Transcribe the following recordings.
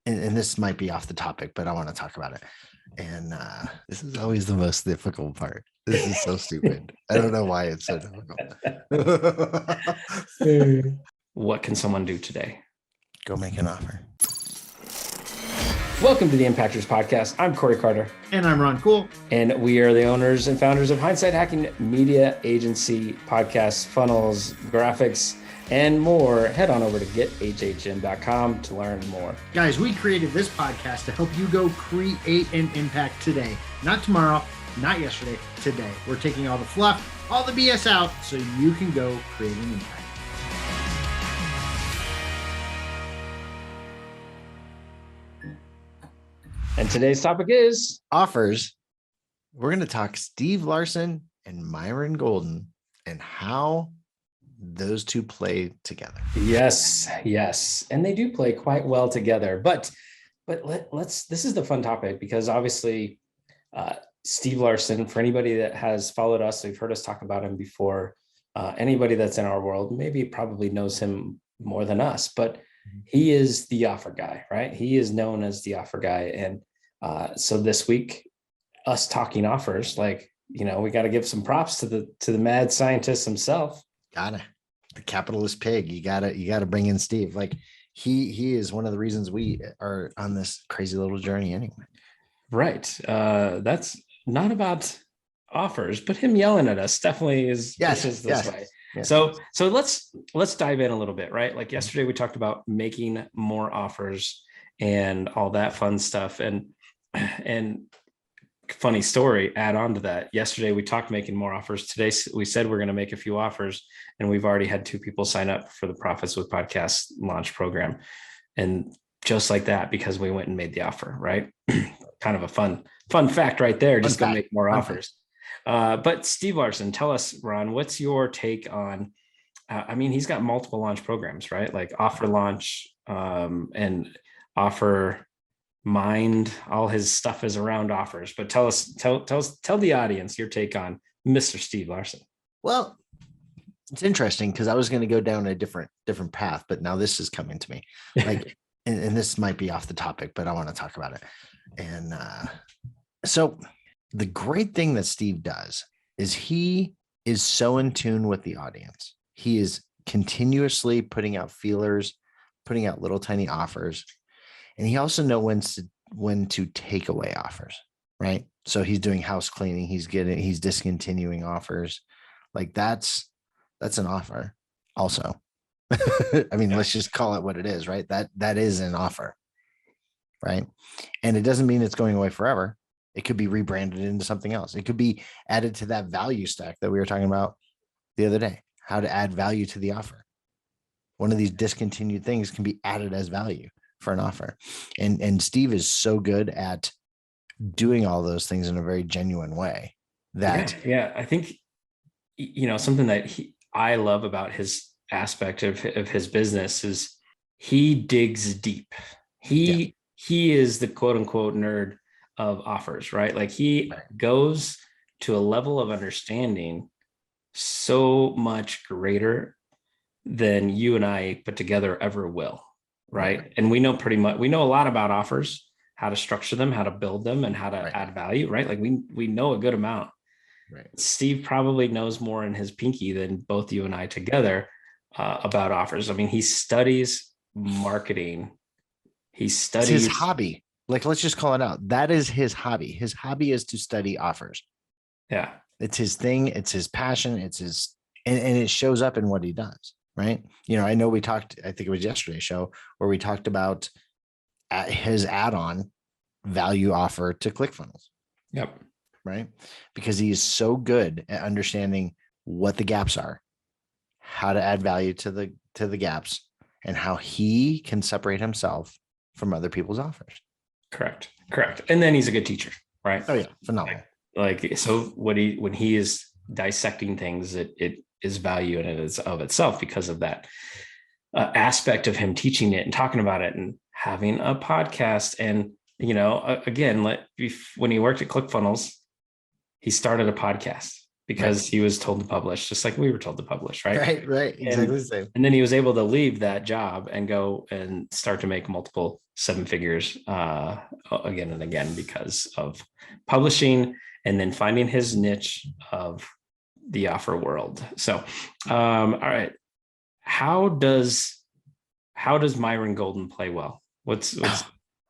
and this might be off the topic, but I want to talk about it. And this is always the most difficult part. This is so stupid. I don't know why it's so difficult. What can someone do today? Go make an offer. Welcome to the Impactors Podcast. I'm Corey Carter. And I'm Ron Cool. And we are the owners and founders of Hindsight HacKing Media, agency, podcasts, funnels, graphics, and more. Head on over to gethhm.com to learn more. Guys, we created this podcast to help you go create an impact today. Not tomorrow, not yesterday, today. We're taking all the fluff, all the BS out so you can go create an impact. And today's topic is offers. We're going to talk Steve Larson and Myron Golden and how those two play together. Yes. And they do play quite well together. But let's this is the fun topic because obviously Steve Larson, for anybody that has followed us, we've heard us talk about him before. Anybody that's in our world probably knows him more than us, but he is the offer guy, right? He is known as the offer guy. And so this week, us talking offers, we got to give some props to the mad scientist himself. The capitalist pig. You gotta bring in Steve. He is one of the reasons we are on this crazy little journey anyway. Right. That's not about offers, but him yelling at us definitely is this way. Yes. So let's dive in a little bit, right? Like yesterday we talked about making more offers and all that fun stuff. And funny story, add on to that. Yesterday we talked making more offers. Today we said we're going to make a few offers, and we've already had 2 people sign up for the Profits with Podcast launch program. And just like that, because we went and made the offer, right? Kind of a fun fact right there. Just go make more offers. But Steve Larson, tell us, Ron, what's your take on, he's got multiple launch programs, right? Like Offer Launch and Offer Mind, all his stuff is around offers. But tell the audience your take on Mr. Steve Larson. Well, it's interesting because I was going to go down a different path, but now this is coming to me. And this might be off the topic, but I want to talk about it. And so the great thing that Steve does is he is so in tune with the audience. He is continuously putting out feelers, putting out little tiny offers. And he also knows when to take away offers, right? So he's doing house cleaning. He's discontinuing offers. That's an offer also. Let's just call it what it is, right? That is an offer, right? And it doesn't mean it's going away forever. It could be rebranded into something else. It could be added to that value stack that we were talking about the other day, how to add value to the offer. One of these discontinued things can be added as value for an offer. And Steve is so good at doing all those things in a very genuine way that. Yeah. I think, something that I love about his aspect of his business is he digs deep. He is the quote unquote nerd of offers, right? Like he goes to a level of understanding so much greater than you and I put together ever will, right? And we know a lot about offers, how to structure them, how to build them, and how to add value, right? Like we know a good amount. Right. Steve probably knows more in his pinky than both you and I together about offers. He studies marketing. It's his hobby. Let's just call it out. That is his hobby. His hobby is to study offers. Yeah. It's his thing. It's his passion. And it shows up in what he does. Right. I know we talked, I think it was yesterday's show where we talked about his add-on value offer to ClickFunnels. Yep. Right. Because he is so good at understanding what the gaps are, how to add value to the gaps, and how he can separate himself from other people's offers. Correct. And then he's a good teacher, right? Oh yeah. Phenomenal. So when he is dissecting things, it is value in it is of itself because of that aspect of him teaching it and talking about it and having a podcast. And, again, when he worked at ClickFunnels, he started a podcast because he was told to publish, just like we were told to publish, right? Right. Exactly the same. And then he was able to leave that job and go and start to make multiple seven figures again and again because of publishing and then finding his niche of the offer world. So, all right. How does Myron Golden play well? What's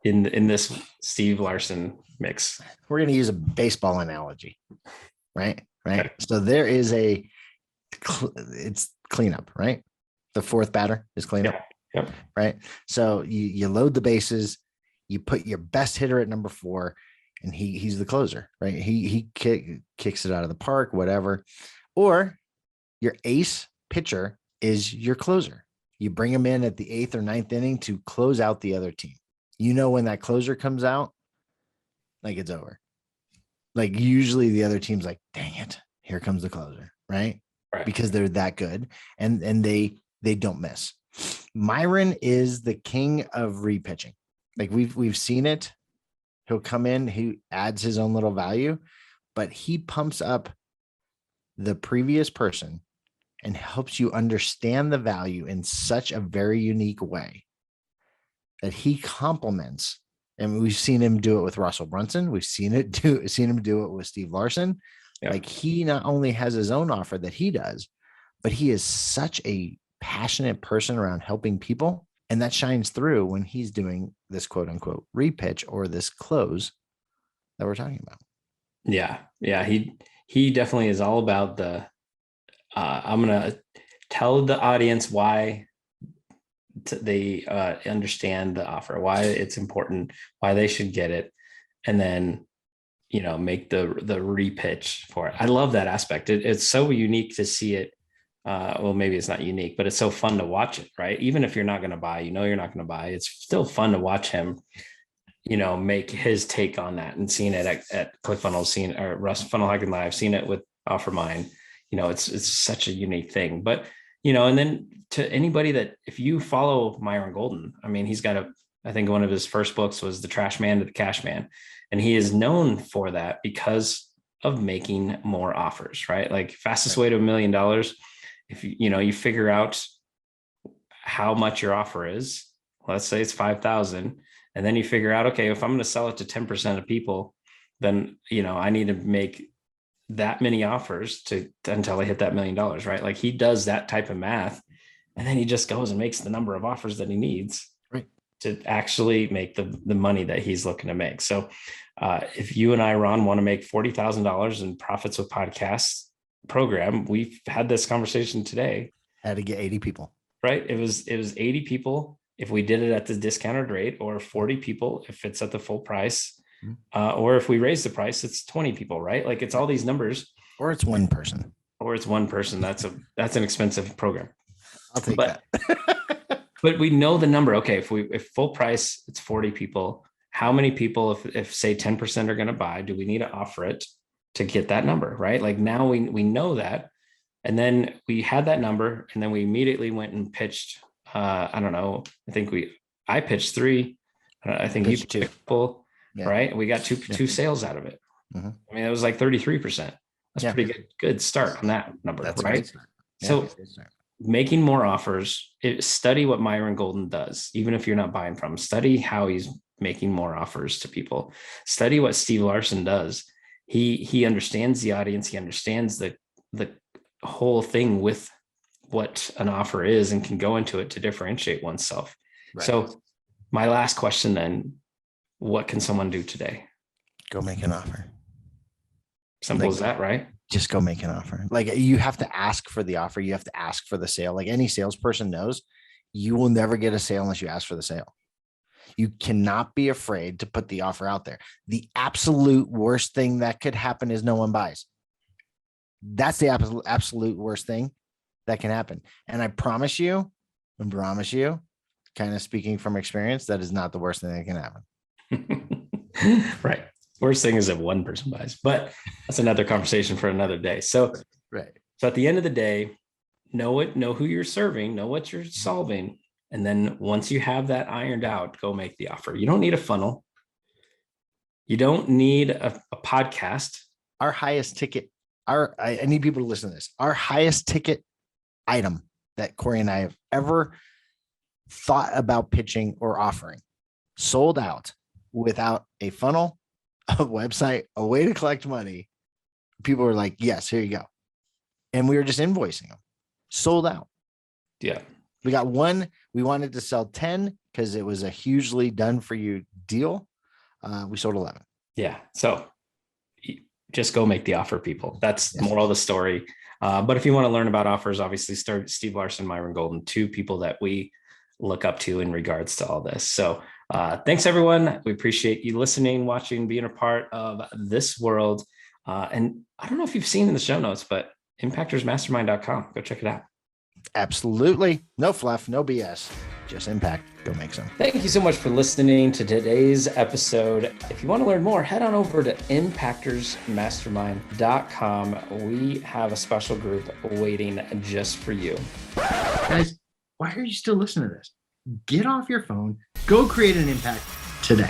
in this Steve Larson mix? We're going to use a baseball analogy, right? Okay. So there is it's cleanup, right? The fourth batter is cleanup, Yep. right? So you load the bases, you put your best hitter at number 4, and he's the closer, right? He kicks it out of the park, whatever. Or your ace pitcher is your closer. You bring him in at the 8th or 9th inning to close out the other team. You know, when that closer comes out, like it's over. Like usually the other team's like, dang it, here comes the closer, right? Because they're that good and they don't miss. Myron is the king of repitching. Like we've seen it. He'll come in, he adds his own little value, but he pumps up the previous person and helps you understand the value in such a very unique way that he complements. And we've seen him do it with Russell Brunson. We've seen him do it with Steve Larson. Yeah. Like he not only has his own offer that he does, but he is such a passionate person around helping people. And that shines through when he's doing this quote unquote repitch or this close that we're talking about. Yeah. Yeah. He definitely is all about the, I'm going to tell the audience why they understand the offer, why it's important, why they should get it. And then, make the repitch for it. I love that aspect. It's so unique to see it. Well, maybe it's not unique, but it's so fun to watch it, right? Even if you're not going to buy, you're not going to buy, it's still fun to watch him, make his take on that, and seeing it at ClickFunnels, or Russ Funnel Hacking Live, seen it with OfferMind. It's such a unique thing. But, and then to anybody that, if you follow Myron Golden, I mean, he's got I think one of his first books was The Trash Man to the Cash Man. And he is known for that because of making more offers, right? Like fastest way to $1 million. If you figure out how much your offer is, let's say it's 5,000, and then you figure out, okay, if I'm going to sell it to 10% of people, then, I need to make that many offers until I hit that $1 million, right? Like he does that type of math, and then he just goes and makes the number of offers that he needs to actually make the money that he's looking to make. So if you and I, Ron, want to make $40,000 in Profits with Podcasts program, we've had this conversation today. Had to get 80 people, right? It was 80 people if we did it at the discounted rate, or 40 people if it's at the full price, or if we raise the price, it's 20 people, right? Like it's all these numbers. Or it's one person. That's an expensive program. I'll take that. But we know the number. Okay, if full price, it's 40 people. How many people, if say 10% are going to buy, do we need to offer it to get that number, right? Like now we know that. And then we had that number, and then we immediately went and pitched. I don't know. I pitched 3. I think you pitched 2, right? We got two sales out of it. Mm-hmm. I mean, it was like 33%. That's pretty good start on that number, that's right? So making more offers, study what Myron Golden does. Even if you're not buying from him, study how he's making more offers to people. Study what Steve Larson does. He understands the audience. He understands the whole thing with what an offer is, and can go into it to differentiate oneself. Right. So my last question then, what can someone do today? Go make an offer. Simple as that, right? Just go make an offer. Like you have to ask for the offer. You have to ask for the sale. Like any salesperson knows, you will never get a sale unless you ask for the sale. You cannot be afraid to put the offer out there. The absolute worst thing that could happen is no one buys. That's the absolute worst thing that can happen. And I promise you, kind of speaking from experience, that is not the worst thing that can happen. Right. Worst thing is if one person buys, but that's another conversation for another day. So, So at the end of the day, know who you're serving, know what you're solving. And then once you have that ironed out, go make the offer. You don't need a funnel. You don't need a podcast. Our highest ticket, I need people to listen to this. Our highest ticket item that Corey and I have ever thought about pitching or offering sold out without a funnel, a website, a way to collect money. People were like, yes, here you go. And we were just invoicing them. Sold out. Yeah. We got one. We wanted to sell 10 because it was a hugely done for you deal. We sold 11. Yeah. So just go make the offer, people. That's the Yes. moral of the story. But if you want to learn about offers, obviously start Steve Larson, Myron Golden, two people that we look up to in regards to all this. So thanks, everyone. We appreciate you listening, watching, being a part of this world. And I don't know if you've seen in the show notes, but impactorsmastermind.com. Go check it out. Absolutely. No fluff, no BS. Just impact. Go make some. Thank you so much for listening to today's episode. If you want to learn more, head on over to impactorsmastermind.com. We have a special group waiting just for you. Guys, why are you still listening to this? Get off your phone. Go create an impact today.